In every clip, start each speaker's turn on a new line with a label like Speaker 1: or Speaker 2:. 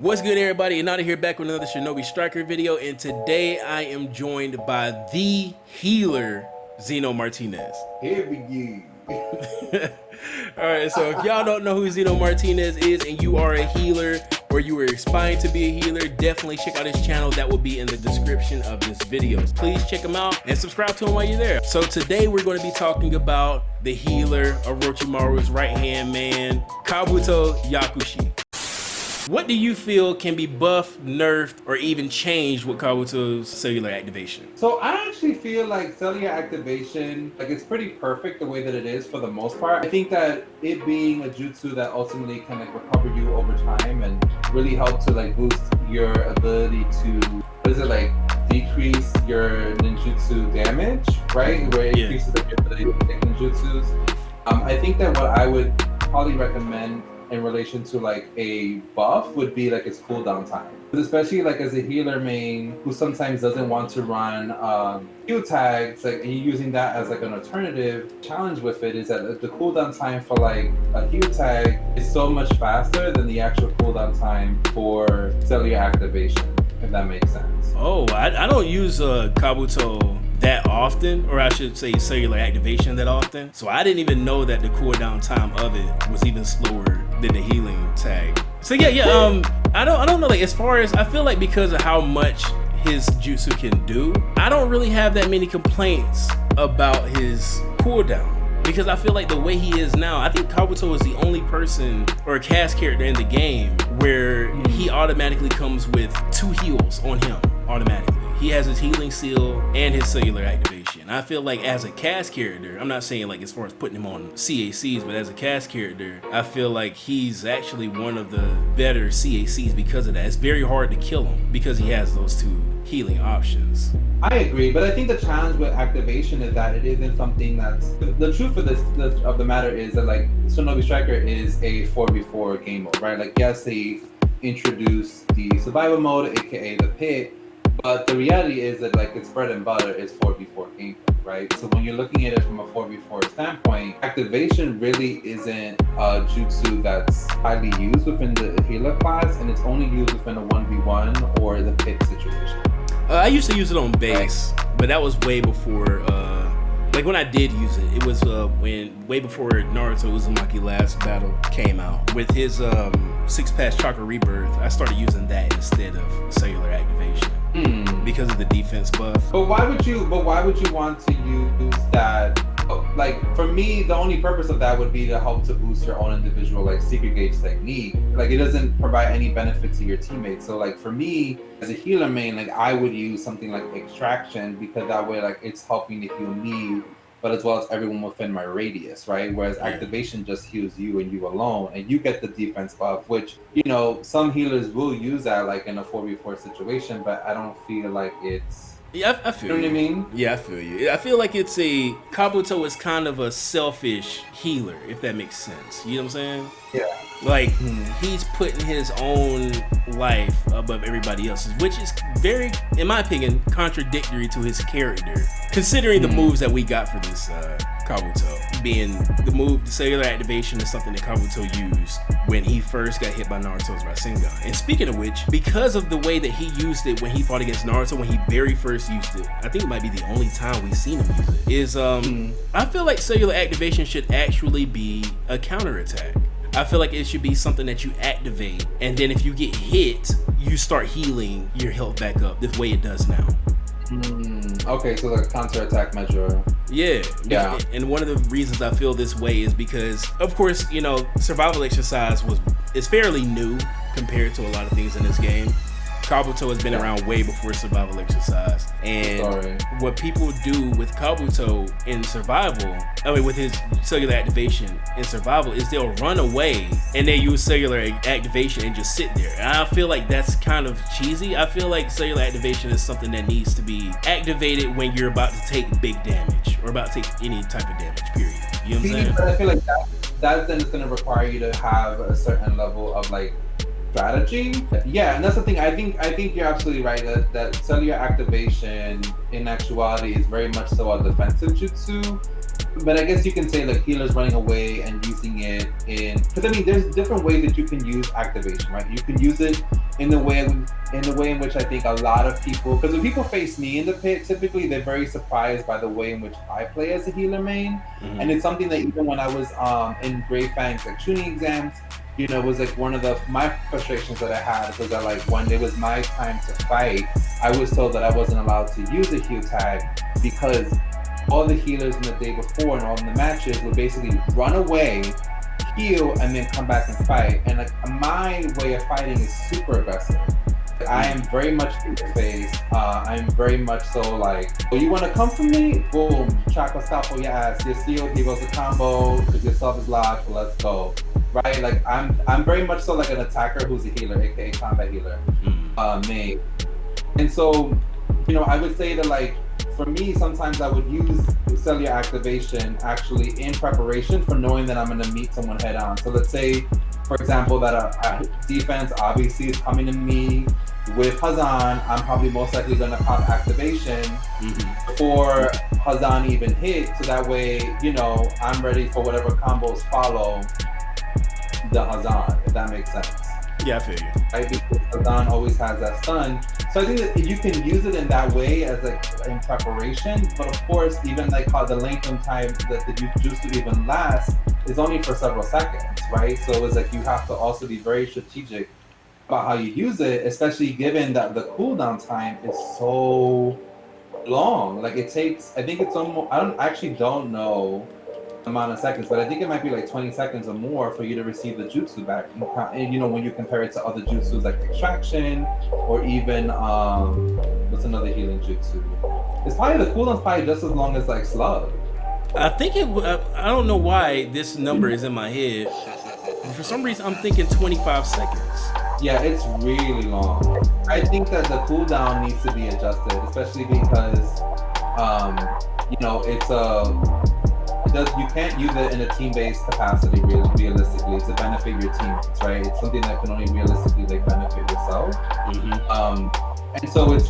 Speaker 1: What's good, everybody? Another here back with another Shinobi Striker video, and today I am joined by the healer, Xeno Martinez.
Speaker 2: Here we go.
Speaker 1: Alright, so if y'all don't know who Xeno Martinez is and you are a healer or you are aspiring to be a healer, definitely check out his channel. That will be in the description of this video. Please check him out and subscribe to him while you're there. So today we're going to be talking about the healer, Orochimaru's right-hand man, Kabuto Yakushi. What do you feel can be buffed, nerfed, or even changed with Kabuto's cellular activation?
Speaker 2: So I actually feel like cellular activation, like it's pretty perfect the way that it is for the most part. I think that it being a jutsu that ultimately can like recover you over time and really help to like boost your ability to, what is it, like decrease your ninjutsu damage, right? Where it increases like, your ability to take ninjutsus. I think that what I would probably recommend in relation to like a buff would be like its cooldown time. Especially like as a healer main who sometimes doesn't want to run Q tags, like and using that as like an alternative, challenge with it is that the cooldown time for like a Q tag is so much faster than the actual cooldown time for cellular activation, if that makes sense.
Speaker 1: Oh, I don't use Kabuto that often, or I should say cellular activation that often. So I didn't even know that the cooldown time of it was even slower than the healing tag. So yeah, I don't know, like as far as I feel like because of how much his jutsu can do, I don't really have that many complaints about his cooldown. Because I feel like the way he is now, I think Kabuto is the only person or a cast character in the game where he automatically comes with 2 heals on him automatically. He has his healing seal and his cellular activation. I feel like as a cast character, I'm not saying like as far as putting him on CACs, but as a cast character, I feel like he's actually one of the better CACs because of that. It's very hard to kill him because he has those 2 healing options.
Speaker 2: I agree, but I think the challenge with activation is that it isn't something that's the truth of of the matter is that like Shinobi Striker is a 4v4 game mode, right? Like yes, they introduced the survival mode, aka the pit, but the reality is that like its bread and butter is 4v4 gameplay, right? So when you're looking at it from a 4v4 standpoint, activation really isn't a jutsu that's highly used within the healer class, and it's only used within a 1v1 or the pit situation.
Speaker 1: I used to use it on base, but that was way before, like when I did use it, it was way before Naruto Uzumaki last battle came out. With his 6-pass chakra rebirth, I started using that instead of cellular activation because of the defense buff.
Speaker 2: But why would you want to use that? Like for me, the only purpose of that would be to help to boost your own individual like secret gauge technique. Like it doesn't provide any benefit to your teammates. So like for me as a healer main, like I would use something like extraction because that way like it's helping to heal me, but as well as everyone within my radius, right? Whereas activation just heals you and you alone, and you get the defense buff, which, you know, some healers will use that like in a 4v4 situation, but I don't feel like it's...
Speaker 1: Yeah, I feel
Speaker 2: you. Know what I mean?
Speaker 1: Yeah, I feel you. I feel like it's Kabuto is kind of a selfish healer, if that makes sense. You know what I'm saying?
Speaker 2: Yeah.
Speaker 1: Like, he's putting his own life above everybody else's, which is very, in my opinion, contradictory to his character, considering the moves that we got for this Kabuto. Being the cellular activation is something that Kabuto used when he first got hit by Naruto's Rasengan. And speaking of which, because of the way that he used it when he fought against Naruto, when he very first used it, I think it might be the only time we've seen him use it, is I feel like cellular activation should actually be a counterattack. I feel like it should be something that you activate, and then if you get hit, you start healing your health back up the way it does now.
Speaker 2: Okay, so like counterattack measure.
Speaker 1: Yeah. And one of the reasons I feel this way is because, of course, you know, survival exercise is fairly new compared to a lot of things in this game. Kabuto has been around way before survival exercise, and what people do with Kabuto in survival, with his cellular activation in survival, is they'll run away and they use cellular activation and just sit there. And I feel like that's kind of cheesy. I feel like cellular activation is something that needs to be activated when you're about to take big damage or about to take any type of damage, period. You know what I'm saying?
Speaker 2: But I feel like that then is going to require you to have a certain level of like strategy. Yeah, and that's the thing. I think you're absolutely right that cellular activation in actuality is very much so a defensive jutsu. But I guess you can say like healers running away and using it in, because I mean there's different ways that you can use activation, right? You can use it in the way in which I think a lot of people, because when people face me in the pit, typically they're very surprised by the way in which I play as a healer main. And it's something that even when I was in Grey Fang's like tuning exams, you know, it was like one of my frustrations that I had was that like when it was my time to fight, I was told that I wasn't allowed to use a heal tag because all the healers in the day before and all in the matches would basically run away, heal, and then come back and fight. And like my way of fighting is super aggressive. I am very much in your face. I'm very much so like, oh, you want to come for me? Boom, chakra scalpel your ass. Your steel, he goes a combo because your sub is locked. Let's go, right? Like I'm very much so like an attacker who's a healer, aka combat healer, main. And so, you know, I would say that like for me, sometimes I would use cellular activation actually in preparation for knowing that I'm going to meet someone head on. So let's say, for example, that a defense obviously is coming to me with Hazan. I'm probably most likely going to pop activation before Hazan even hit, so that way, you know, I'm ready for whatever combos follow the Hazan, if that makes sense.
Speaker 1: Yeah, I feel you.
Speaker 2: Right, because Hazan always has that stun. So I think that you can use it in that way as like in preparation, but of course, even like how the length of time that the Jutsu even lasts is only for several seconds, right? So it's like you have to also be very strategic about how you use it, especially given that the cooldown time is so long. Like it takes, I think it's almost, I don't know the amount of seconds, but I think it might be like 20 seconds or more for you to receive the jutsu back. And you know, when you compare it to other jutsus like extraction or even what's another healing jutsu? It's probably the cooldown's probably just as long as like slug.
Speaker 1: I think I don't know why this number is in my head. For some reason, I'm thinking 25 seconds.
Speaker 2: Yeah, it's really long. I think that the cooldown needs to be adjusted, especially because you know, you can't use it in a team-based capacity realistically to benefit your teammates, right? It's something that can only realistically like benefit yourself. And so it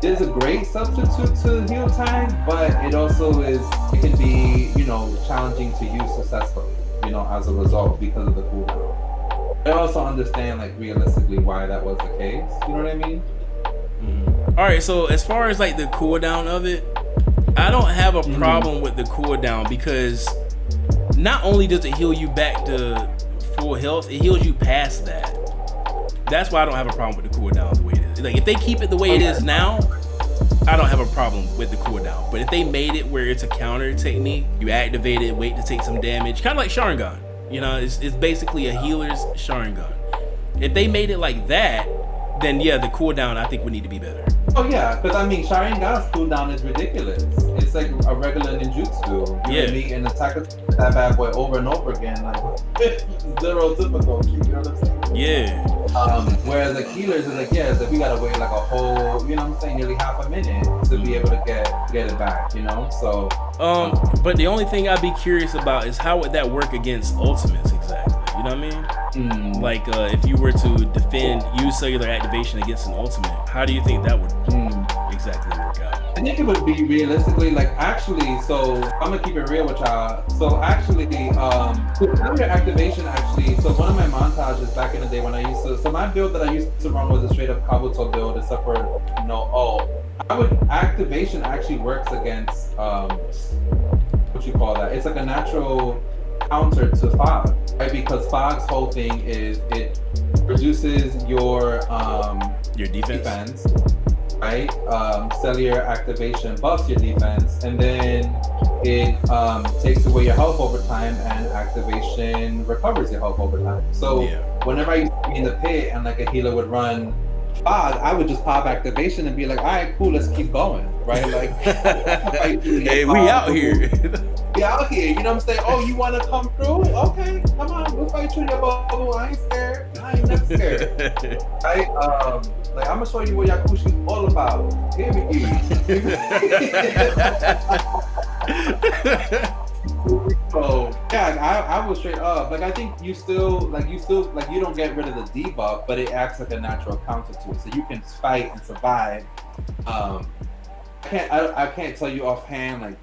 Speaker 2: is a great substitute to heal tag, but it can be, you know, challenging to use successfully, you know, as a result because of the cooldown. I also understand like realistically why that was the case. You know what I mean?
Speaker 1: All right, so as far as like the cooldown of it, I don't have a problem with the cooldown because not only does it heal you back to full health, it heals you past that. That's why I don't have a problem with the cooldown the way it is. Like if they keep it the way it is now, I don't have a problem with the cooldown. But if they made it where it's a counter technique, you activate it, wait to take some damage, kind of like Sharingan. You know, it's basically a healer's Sharingan. If they made it like that, then yeah, the cooldown I think would need to be better.
Speaker 2: Oh yeah, because I mean, Sharingan's cooldown is ridiculous. It's like a regular ninjutsu. You know what I mean? And attack that bad boy over and over again, like zero difficulty. You know what I'm saying?
Speaker 1: Yeah.
Speaker 2: Whereas like healers is like, yeah, it's like we gotta wait like a whole, you know what I'm saying, nearly half a minute to be able to get it back. You know, so.
Speaker 1: But the only thing I'd be curious about is how would that work against ultimates exactly? You know what I mean? Like if you were to use cellular activation against an ultimate, how do you think that would exactly work out?
Speaker 2: I think it would be realistically like actually. So I'm gonna keep it real with y'all. So actually, cellular activation actually. So one of my montages back in the day when I used to. So my build that I used to run was a straight up Kabuto build, except for activation actually works against what you call that? It's like a natural counter to fog, right? Because fog's whole thing is it reduces your defense, right? Cellular activation buffs your defense, and then it takes away your health over time, and activation recovers your health over time. So whenever I used to be in the pit and like a healer would run fog, I would just pop activation and be like, all right, cool, let's keep going, right? Like,
Speaker 1: hey, we out here.
Speaker 2: We out here, you know what I'm saying? Oh, you want to come through? Okay, come on, we'll fight you in your bubble. I ain't scared. I ain't never scared. Right? Like, I'm gonna show you what Yakushi's all about. Here we go. So yeah, I was straight up. Like I think you still you don't get rid of the debuff, but it acts like a natural counter to it, so you can fight and survive. I can't tell you offhand like,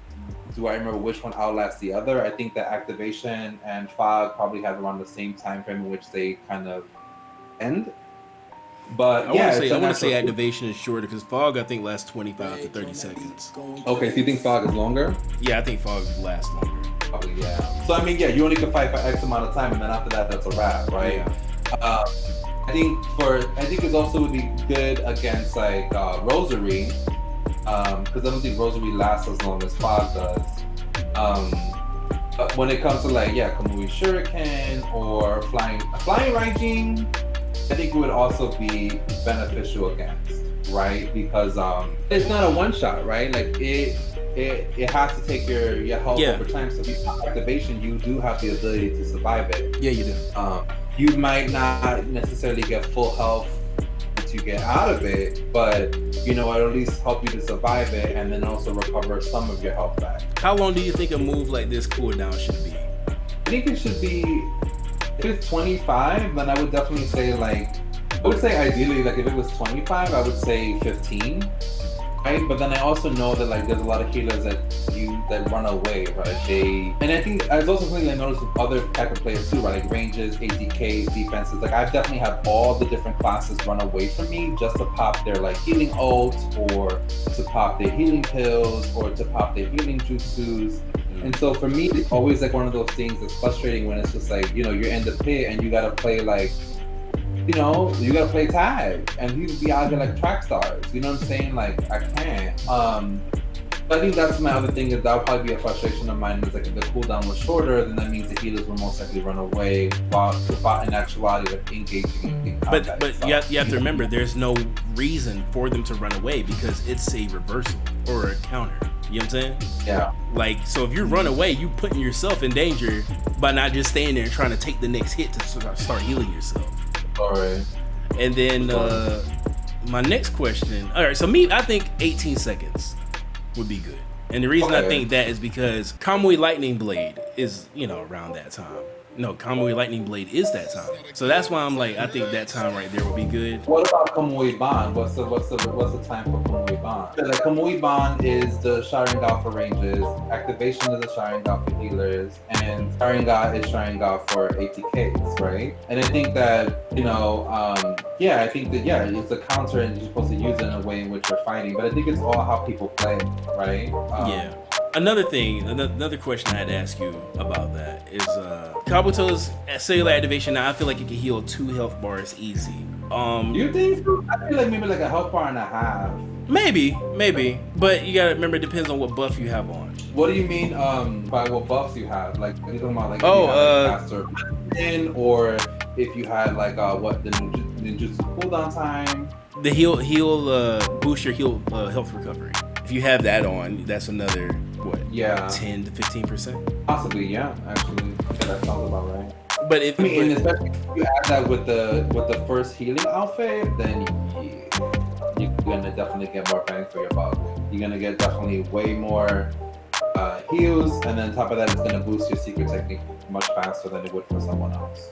Speaker 2: do I remember which one outlasts the other? I think that activation and fog probably have around the same time frame in which they kind of end. But
Speaker 1: I
Speaker 2: yeah,
Speaker 1: want
Speaker 2: it's
Speaker 1: to
Speaker 2: a
Speaker 1: say
Speaker 2: natural-
Speaker 1: activation is shorter because fog I think lasts 25 to 30 seconds.
Speaker 2: Okay, so you think fog is longer?
Speaker 1: Yeah, I think fog lasts longer.
Speaker 2: Probably, yeah. So I mean, yeah, you only can fight for X amount of time, and then after that, that's a wrap, right?
Speaker 1: Yeah.
Speaker 2: I think it's also would be good against like Rosary, because I don't think Rosary lasts as long as fog does. But when it comes to like Kamui Shuriken or flying Raijin, I think it would also be beneficial against, right? Because it's not a one shot, right? Like it has to take your health over time. So if you have activation, you do have the ability to survive it.
Speaker 1: Yeah, you do.
Speaker 2: You might not necessarily get full health to get out of it, but it'll at least help you to survive it and then also recover some of your health back.
Speaker 1: How long do you think a move like this cooldown should be?
Speaker 2: I think it should be, if it's 25, then I would definitely say I would say ideally, like if it was 25, I would say 15, right? But then I also know that like there's a lot of healers that run away, right? And I think it's also something I noticed with other type of players too, right? Like ranges, ATKs, defenses. Like I've definitely had all the different classes run away from me just to pop their like healing ults, or to pop their healing pills, or to pop their healing jutsus. And so for me, it's always like one of those things that's frustrating when it's just like, you're in the pit and you gotta play like, you gotta play tag, and he'd be out there like track stars. You know what I'm saying? Like I can't. I think that's my other thing, is that would probably be a frustration of mine. Is like if the cooldown was shorter, then that means the healers will most likely run away without in actuality like engaging in combat.
Speaker 1: But you have to remember, there's no reason for them to run away because it's a reversal or a counter. You know what I'm saying?
Speaker 2: Yeah.
Speaker 1: Like, so if you run away, you putting yourself in danger by not just staying there and trying to take the next hit to start healing yourself.
Speaker 2: All right.
Speaker 1: And then my next question. All right, so I think 18 seconds would be good. And the reason I think that is because Kamui Lightning Blade is, around that time. No, Kamui Lightning Blade is that time. So that's why I'm like, I think that time right there would be good.
Speaker 2: What about Kamui Ban? What's the time for Kamui Ban? Like Kamui Ban is the Sharingan for ranges, activation is the Sharingan for healers, and Sharingan is Sharingan for ATKs, right? And I think that, I think that it's a counter and you're supposed to use it in a way in which you're fighting. But I think it's all how people play, right?
Speaker 1: Yeah. Another thing, another question I had to ask you about that is Kabuto's cellular activation. Now I feel like it can heal 2 health bars easy.
Speaker 2: You think so? I feel like maybe like a health bar and a half. Maybe,
Speaker 1: but you gotta remember, it depends on what buff you have on.
Speaker 2: What do you mean by what buffs you have? Like, are you talking about like faster medicine, or if you had like what the ninjutsu cooldown time?
Speaker 1: The heal boost your health recovery. If you have that on, that's another 10 to 15%.
Speaker 2: Possibly, yeah. Actually, that sounds about right.
Speaker 1: But
Speaker 2: especially if you add that with the first healing outfit, then you're gonna definitely get more bang for your buck. You're gonna get definitely way more heals, and then on top of that, it's gonna boost your secret technique much faster than it would for someone else.